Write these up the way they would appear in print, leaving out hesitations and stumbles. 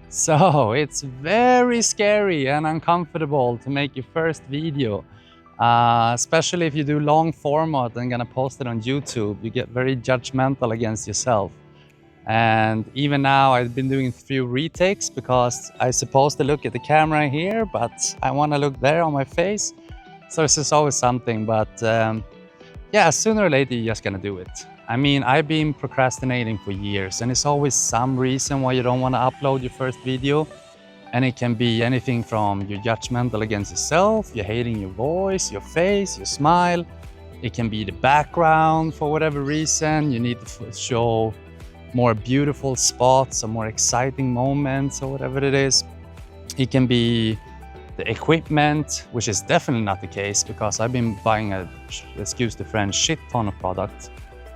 So it's very scary and uncomfortable to make your first video, especially if you do long format and gonna post it on YouTube. You get very judgmental against yourself. And even now I've been doing a few retakes because I'm supposed to look at the camera here, but I want to look there on my face. So it's just always something, but yeah, sooner or later, you're just gonna do it. I mean, I've been procrastinating for years, and it's always some reason why you don't want to upload your first video. And it can be anything from you're judgmental against yourself, you're hating your voice, your face, your smile. It can be the background for whatever reason. You need to show more beautiful spots or more exciting moments or whatever it is. It can be the equipment, which is definitely not the case because I've been buying excuse the French, shit ton of products,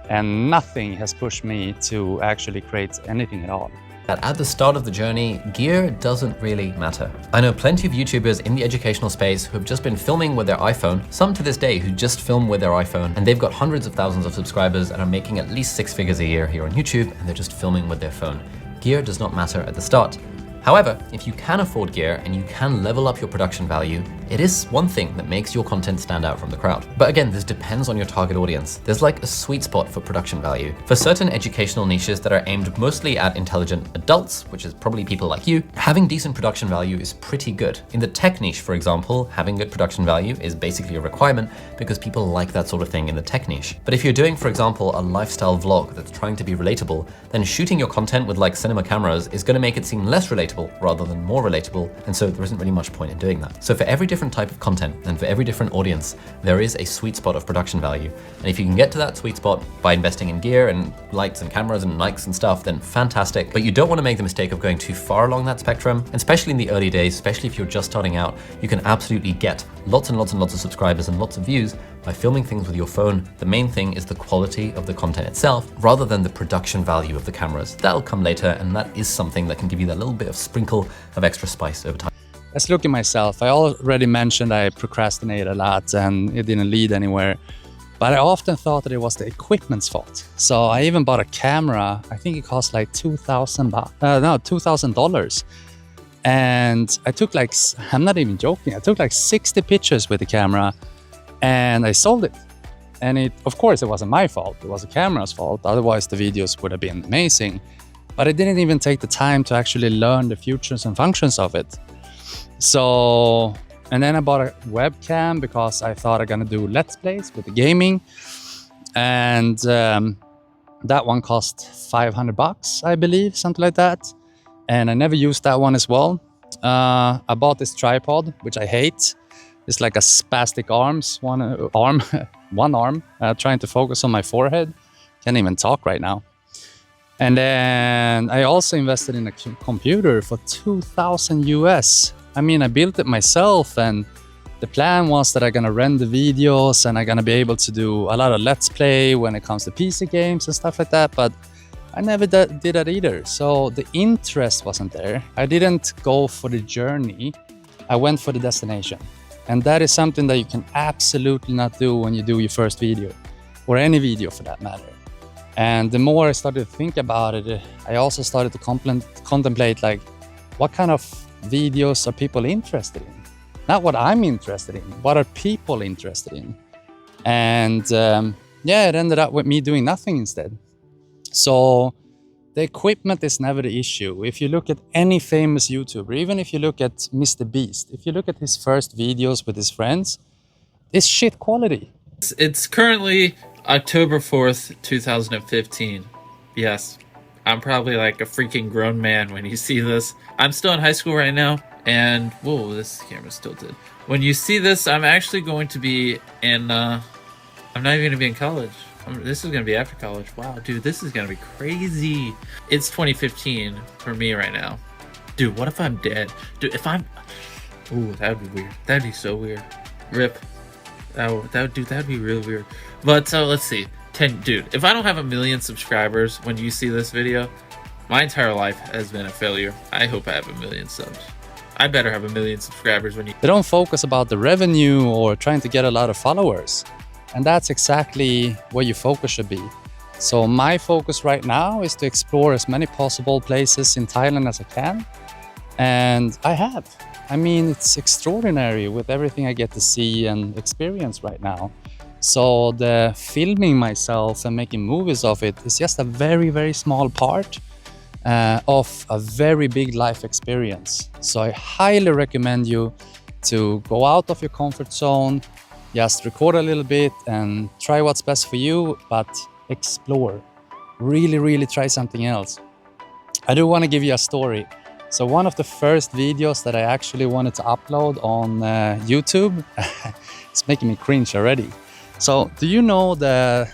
and nothing has pushed me to actually create anything at all. At the start of the journey, gear doesn't really matter. I know plenty of YouTubers in the educational space who have just been filming with their iPhone, some to this day who just film with their iPhone, and they've got hundreds of thousands of subscribers and are making at least 6 figures a year here on YouTube, and they're just filming with their phone. Gear does not matter at the start. However, if you can afford gear and you can level up your production value, it is one thing that makes your content stand out from the crowd. But again, this depends on your target audience. There's like a sweet spot for production value. For certain educational niches that are aimed mostly at intelligent adults, which is probably people like you, having decent production value is pretty good. In the tech niche, for example, having good production value is basically a requirement because people like that sort of thing in the tech niche. But if you're doing, for example, a lifestyle vlog that's trying to be relatable, then shooting your content with like cinema cameras is going to make it seem less relatable rather than more relatable, and so there isn't really much point in doing that. So for every different type of content and for every different audience, there is a sweet spot of production value. And if you can get to that sweet spot by investing in gear and lights and cameras and mics and stuff, then fantastic. But you don't want to make the mistake of going too far along that spectrum, and especially in the early days, especially if you're just starting out, you can absolutely get lots and lots and lots of subscribers and lots of views by filming things with your phone. The main thing is the quality of the content itself rather than the production value of the cameras. That'll come later, and that is something that can give you that little bit of sprinkle of extra spice over time. Let's look at myself. I already mentioned I procrastinate a lot and it didn't lead anywhere, but I often thought that it was the equipment's fault. So I even bought a camera. I think it cost like $2,000. And I took like, I'm not even joking, I took like 60 pictures with the camera and I sold it. And of course, it wasn't my fault. It was the camera's fault. Otherwise, the videos would have been amazing. But I didn't even take the time to actually learn the features and functions of it. So, and then I bought a webcam because I thought I'm gonna do Let's Plays with the gaming. And that one cost $500, I believe, something like that. And I never used that one as well. I bought this tripod, which I hate. It's like a spastic one arm, trying to focus on my forehead. Can't even talk right now. And then I also invested in a computer for 2,000 US. I mean, I built it myself, and the plan was that I'm gonna rent the videos and I'm gonna be able to do a lot of Let's Play when it comes to PC games and stuff like that. But I never did that either. So the interest wasn't there. I didn't go for the journey. I went for the destination. And that is something that you can absolutely not do when you do your first video, or any video for that matter. And the more I started to think about it, I also started to contemplate like, what kind of videos are people interested in? Not what I'm interested in, what are people interested in? And yeah, it ended up with me doing nothing instead. So the equipment is never the issue. If you look at any famous YouTuber, even if you look at Mr. Beast, if you look at his first videos with his friends, it's shit quality. It's currently October 4th, 2015. Yes, I'm probably like a freaking grown man when you see this. I'm still in high school right now, and whoa, this camera's tilted. When you see this, I'm actually going to be in, I'm not even going to be in college. This is going to be after college. Wow, dude, this is going to be crazy. It's 2015 for me right now. Dude, what if I'm dead? Dude, if I'm... Ooh, that would be weird. That'd be so weird. RIP. That'd be really weird. But let's see. Dude, if I don't have 1 million subscribers when you see this video, my entire life has been a failure. I hope I have 1 million subs. I better have 1 million subscribers when you... They don't focus about the revenue or trying to get a lot of followers. And that's exactly where your focus should be. So my focus right now is to explore as many possible places in Thailand as I can. And I have. I mean, it's extraordinary with everything I get to see and experience right now. So the filming myself and making movies of it is just a very, very small part of a very big life experience. So I highly recommend you to go out of your comfort zone, just record a little bit and try what's best for you, but explore. Really, really try something else. I do want to give you a story. So one of the first videos that I actually wanted to upload on YouTube, it's making me cringe already. So do you know the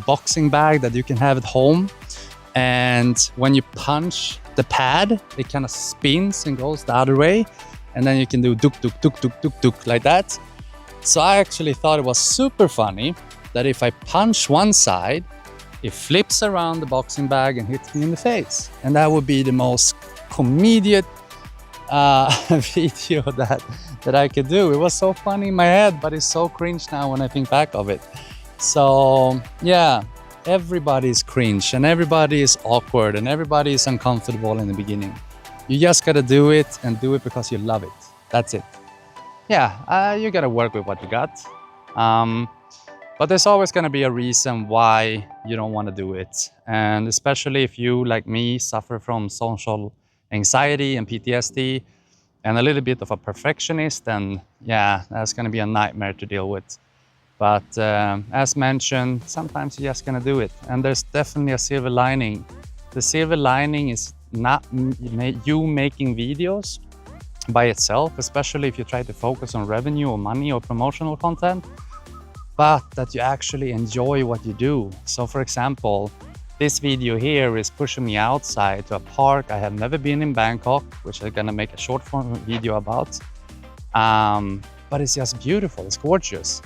boxing bag that you can have at home? And when you punch the pad, it kind of spins and goes the other way. And then you can do duk, duk, duk, duk, duk, duk, like that. So I actually thought it was super funny that if I punch one side, it flips around the boxing bag and hits me in the face. And that would be the most comedic video that I could do. It was so funny in my head, but it's so cringe now when I think back of it. So yeah, everybody's cringe and everybody is awkward and everybody is uncomfortable in the beginning. You just gotta do it and do it because you love it. That's it. Yeah, you gotta work with what you got. But there's always gonna be a reason why you don't wanna do it. And especially if you, like me, suffer from social anxiety and PTSD and a little bit of a perfectionist, then yeah, that's gonna be a nightmare to deal with. But as mentioned, sometimes you're just gonna do it. And there's definitely a silver lining. The silver lining is not you making videos by itself, especially if you try to focus on revenue or money or promotional content, but that you actually enjoy what you do. So for example, this video here is pushing me outside to a park I have never been in Bangkok, which I'm gonna make a short form video about. But it's just beautiful, it's gorgeous.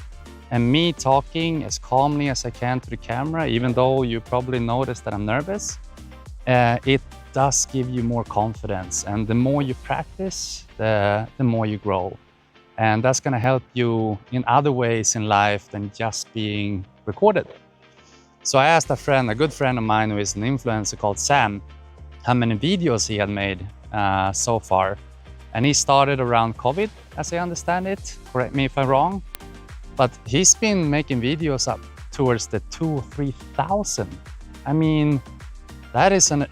And me talking as calmly as I can to the camera, even though you probably noticed that I'm nervous, it does give you more confidence. And the more you practice, the more you grow. And that's gonna help you in other ways in life than just being recorded. So I asked a good friend of mine who is an influencer called Sam, how many videos he had made so far. And he started around COVID, as I understand it. Correct me if I'm wrong. But he's been making videos up towards the 2,000 or 3,000. I mean, that is an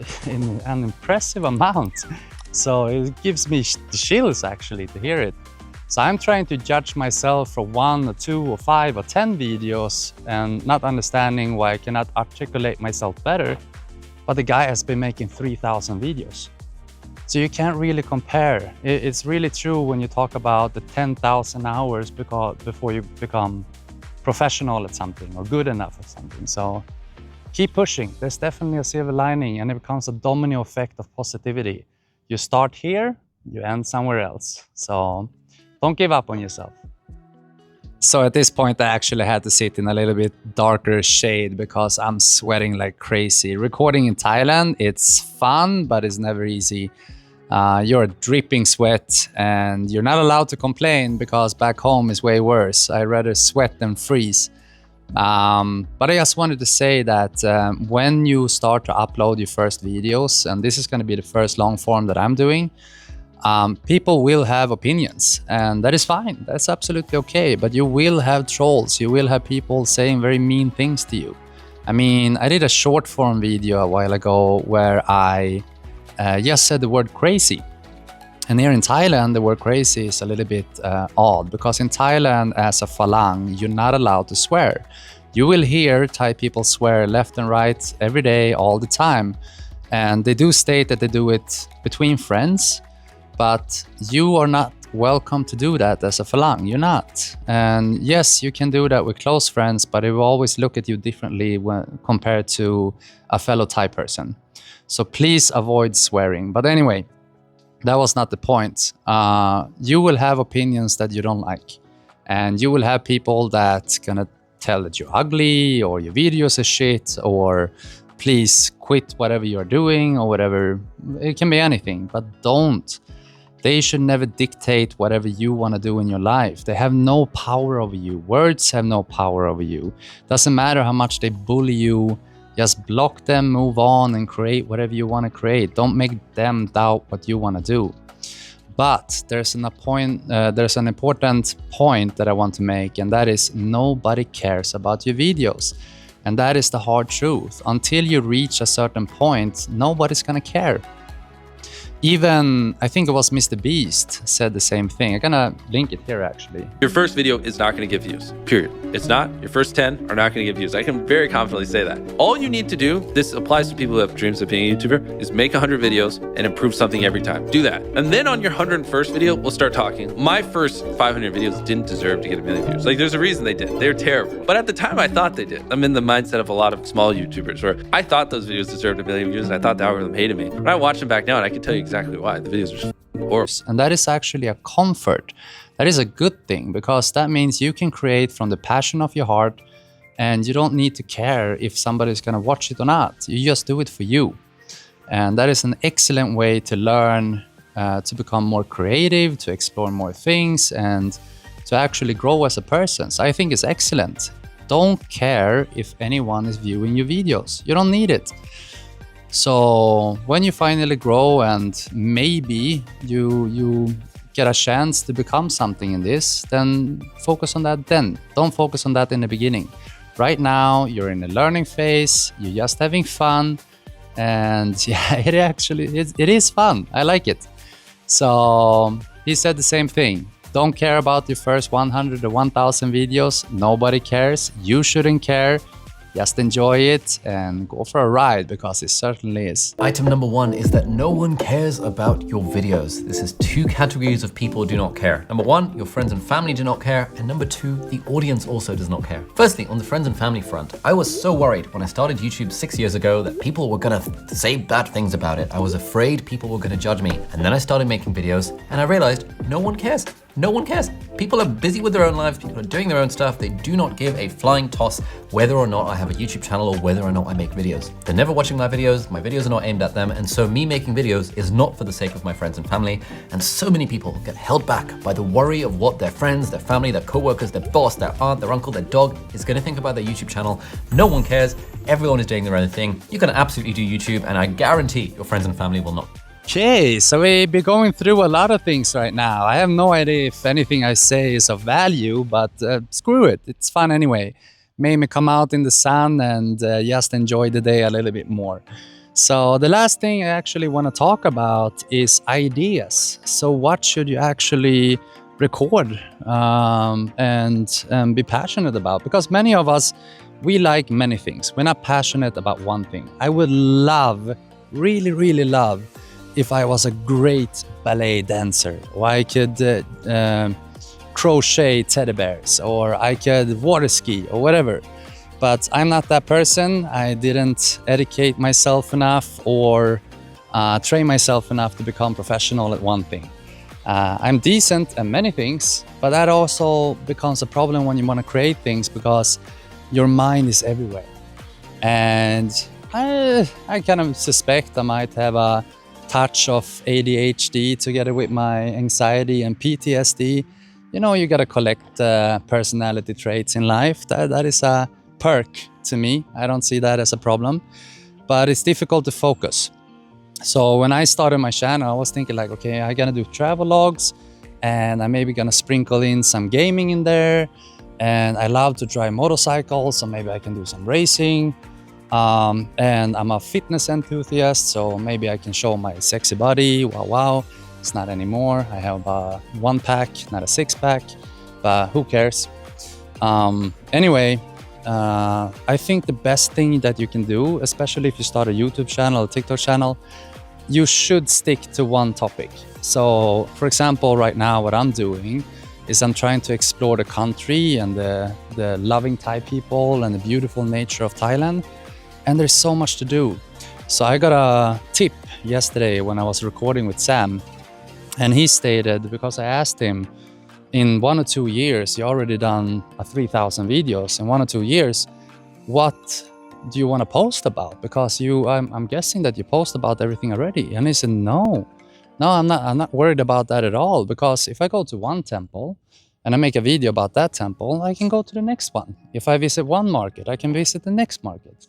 impressive amount. So it gives me the chills actually to hear it. So I'm trying to judge myself for 1 or 2 or 5 or 10 videos and not understanding why I cannot articulate myself better. But the guy has been making 3,000 videos. So you can't really compare. It's really true when you talk about the 10,000 hours before you become professional at something or good enough at something. So keep pushing. There's definitely a silver lining and it becomes a domino effect of positivity. You start here, you end somewhere else. So don't give up on yourself. So at this point, I actually had to sit in a little bit darker shade because I'm sweating like crazy. Recording in Thailand, it's fun, but it's never easy. You're dripping sweat and you're not allowed to complain because back home is way worse. I'd rather sweat than freeze. But I just wanted to say that when you start to upload your first videos, and this is going to be the first long form that I'm doing, people will have opinions and that is fine. That's absolutely okay. But you will have trolls. You will have people saying very mean things to you. I mean, I did a short form video a while ago where I just said the word crazy. And here in Thailand, the word crazy is a little bit odd because in Thailand, as a Falang, you're not allowed to swear. You will hear Thai people swear left and right every day, all the time. And they do state that they do it between friends, but you are not welcome to do that as a Falang. You're not. And yes, you can do that with close friends, but they will always look at you differently when compared to a fellow Thai person. So please avoid swearing. But anyway, that was not the point. You will have opinions that you don't like. And you will have people that's gonna tell that you're ugly or your videos are shit or please quit whatever you're doing or whatever. It can be anything, but don't. They should never dictate whatever you want to do in your life. They have no power over you. Words have no power over you. Doesn't matter how much they bully you Just block them, move on, and create whatever you want to create. Don't make them doubt what you want to do. But there's an important point that I want to make, and that is nobody cares about your videos. And that is the hard truth. Until you reach a certain point, nobody's gonna care. Even, I think it was Mr. Beast said the same thing. I'm gonna link it here actually. Your first video is not going to get views, period. It's not. Your first 10 are not going to get views. I can very confidently say that. All you need to do, this applies to people who have dreams of being a YouTuber, is make 100 videos and improve something every time. Do that. And then on your 101st video, we'll start talking. My first 500 videos didn't deserve to get 1 million views. Like, there's a reason they did. They're terrible. But at the time, I thought they did. I'm in the mindset of a lot of small YouTubers where I thought those videos deserved 1 million views and I thought the algorithm hated me. But I watch them back now and I can tell you exactly why. The videos are just horrible. And that is actually a comfort. That is a good thing, because that means you can create from the passion of your heart and you don't need to care if somebody's going to watch it or not. You just do it for you. And that is an excellent way to learn, to become more creative, to explore more things, and to actually grow as a person. So I think it's excellent. Don't care if anyone is viewing your videos. You don't need it. So when you finally grow and maybe you get a chance to become something in this, then focus on that then. Don't focus on that in the beginning. Right now, you're in a learning phase, you're just having fun, and yeah, it is fun. I like it. So he said the same thing. Don't care about your first 100 or 1,000 videos. Nobody cares. You shouldn't care. Just enjoy it and go for a ride, because it certainly is. Item number 1 is that no one cares about your videos. This is 2 categories of people who do not care. Number 1, your friends and family do not care. And number 2, the audience also does not care. Firstly, on the friends and family front, I was so worried when I started YouTube 6 years ago that people were gonna say bad things about it. I was afraid people were gonna judge me. And then I started making videos and I realized no one cares. No one cares. People are busy with their own lives. People are doing their own stuff. They do not give a flying toss whether or not I have a YouTube channel or whether or not I make videos. They're never watching my videos. My videos are not aimed at them. And so me making videos is not for the sake of my friends and family. And so many people get held back by the worry of what their friends, their family, their coworkers, their boss, their aunt, their uncle, their dog is going to think about their YouTube channel. No one cares. Everyone is doing their own thing. You can absolutely do YouTube, and I guarantee your friends and family will not. Okay, so we'll be going through a lot of things right now. I have no idea if anything I say is of value, but screw it. It's fun anyway. Made me come out in the sun and just enjoy the day a little bit more. So the last thing I actually want to talk about is ideas. So what should you actually record and be passionate about? Because many of us, we like many things. We're not passionate about one thing. I would love, really love, if I was a great ballet dancer, or I could crochet teddy bears, or I could water ski or whatever. But I'm not that person. I didn't educate myself enough or train myself enough to become professional at one thing. I'm decent at many things, but that also becomes a problem when you want to create things, because your mind is everywhere. And I kind of suspect I might have a touch of ADHD together with my anxiety and PTSD. You know, you gotta collect personality traits in life. That is a perk to me. I don't see that as a problem, but it's difficult to focus. So when I started my channel, I was thinking like, okay, I'm gonna do travel logs, and I'm maybe gonna sprinkle in some gaming in there. And I love to drive motorcycles, so maybe I can do some racing. And I'm a fitness enthusiast, so maybe I can show my sexy body. Wow. It's not anymore. I have a 1-pack, not a 6-pack, but who cares? Anyway, I think the best thing that you can do, especially if you start a YouTube channel, a TikTok channel, you should stick to one topic. So for example, right now what I'm doing is I'm trying to explore the country and the loving Thai people and the beautiful nature of Thailand. And there's so much to do. So I got a tip yesterday when I was recording with Sam, and he stated, because I asked him, in 1 or 2 years, you already done 3,000 videos. In 1 or 2 years, what do you want to post about? Because I'm guessing that you post about everything already. And he said, no, I'm not worried about that at all. Because if I go to one temple and I make a video about that temple, I can go to the next one. If I visit one market, I can visit the next market.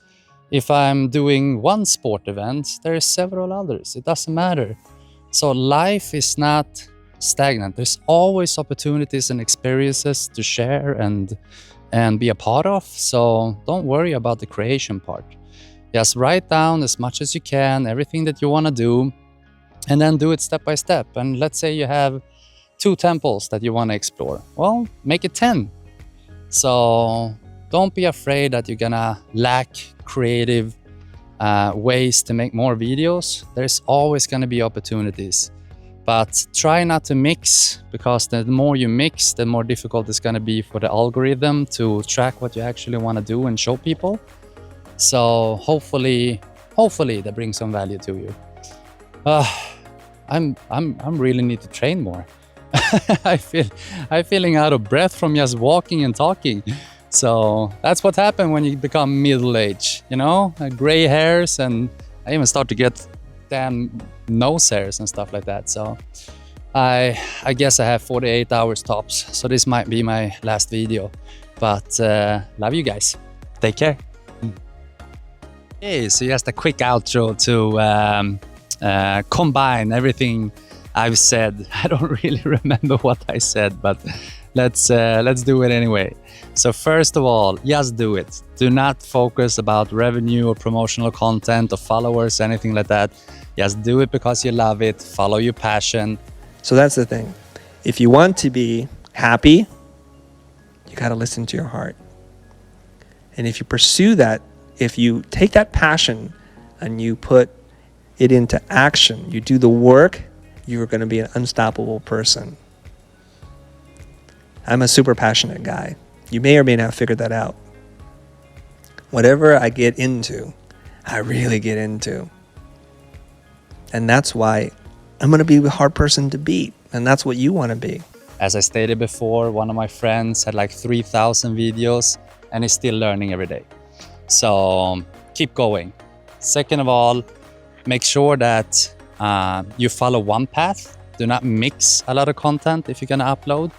If I'm doing one sport event, there are several others. It doesn't matter. So life is not stagnant. There's always opportunities and experiences to share and be a part of. So don't worry about the creation part. Just write down as much as you can, everything that you want to do, and then do it step by step. And let's say you have 2 temples that you want to explore. Well, make it 10. So don't be afraid that you're gonna lack creative ways to make more videos. There's always gonna be opportunities. But try not to mix, because the more you mix, the more difficult it's gonna be for the algorithm to track what you actually want to do and show people. So hopefully that brings some value to you. I'm really need to train more. I'm feeling out of breath from just walking and talking. So that's what happened when you become middle-aged, you know, gray hairs, and I even start to get damn nose hairs and stuff like that. So I guess I have 48 hours tops. So this might be my last video, but love you guys. Take care. Hey, so just a quick outro to combine everything I've said. I don't really remember what I said, but let's do it anyway. So first of all, just do it. Do not focus about revenue or promotional content or followers, anything like that. Just do it because you love it. Follow your passion. So that's the thing. If you want to be happy, you got to listen to your heart. And if you pursue that, if you take that passion and you put it into action, you do the work, you're going to be an unstoppable person. I'm a super passionate guy. You may or may not figure that out. Whatever I get into, I really get into. And that's why I'm going to be a hard person to beat. And that's what you want to be. As I stated before, one of my friends had like 3,000 videos and is still learning every day. So keep going. Second of all, make sure that you follow one path. Do not mix a lot of content if you're going to upload.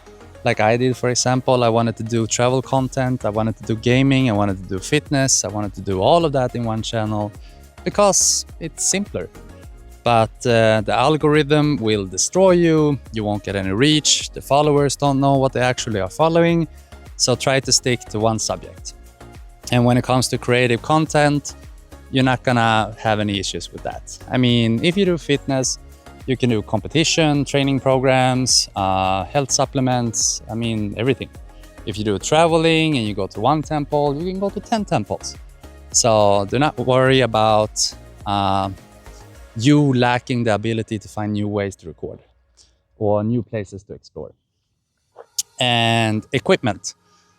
Like I did, for example, I wanted to do travel content, I wanted to do gaming, I wanted to do fitness, I wanted to do all of that in one channel because it's simpler. But the algorithm will destroy you, you won't get any reach, the followers don't know what they actually are following, so try to stick to one subject. And when it comes to creative content, you're not gonna have any issues with that. I mean, if you do fitness, you can do competition, training programs, health supplements, I mean, everything. If you do traveling and you go to one temple, you can go to 10 temples. So do not worry about you lacking the ability to find new ways to record or new places to explore. And equipment.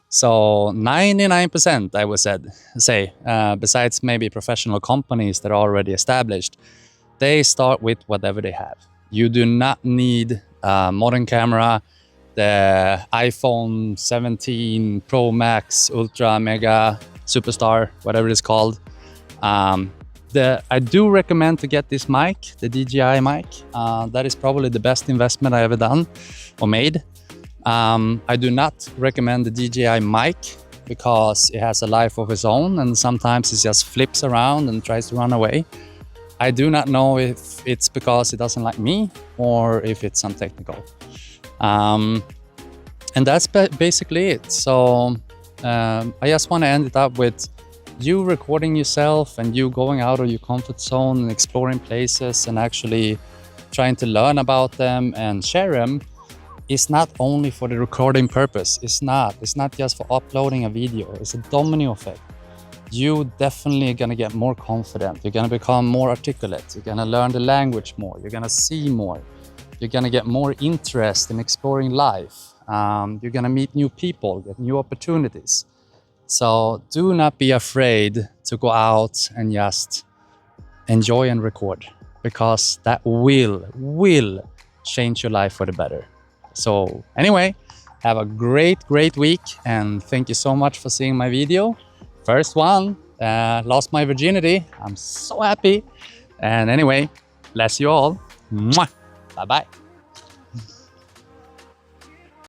So 99%, I would say, besides maybe professional companies that are already established, they start with whatever they have. You do not need a modern camera, the iPhone 17 Pro Max, Ultra, Mega, Superstar, whatever it's called. I do recommend to get this mic, the DJI mic. That is probably the best investment I ever done or made. I do not recommend the DJI mic because it has a life of its own and sometimes it just flips around and tries to run away. I do not know if it's because it doesn't like me or if it's some technical. And that's basically it. So I just want to end it up with you recording yourself and you going out of your comfort zone and exploring places and actually trying to learn about them and share them. Is not only for the recording purpose. It's not just for uploading a video. It's a domino effect. You definitely are going to get more confident. You're going to become more articulate. You're going to learn the language more. You're going to see more. You're going to get more interest in exploring life. You're going to meet new people, get new opportunities. So do not be afraid to go out and just enjoy and record, because that will change your life for the better. So anyway, have a great week, and thank you so much for seeing my video. First one, lost my virginity. I'm so happy. And anyway, bless you all. Mwah. Bye-bye.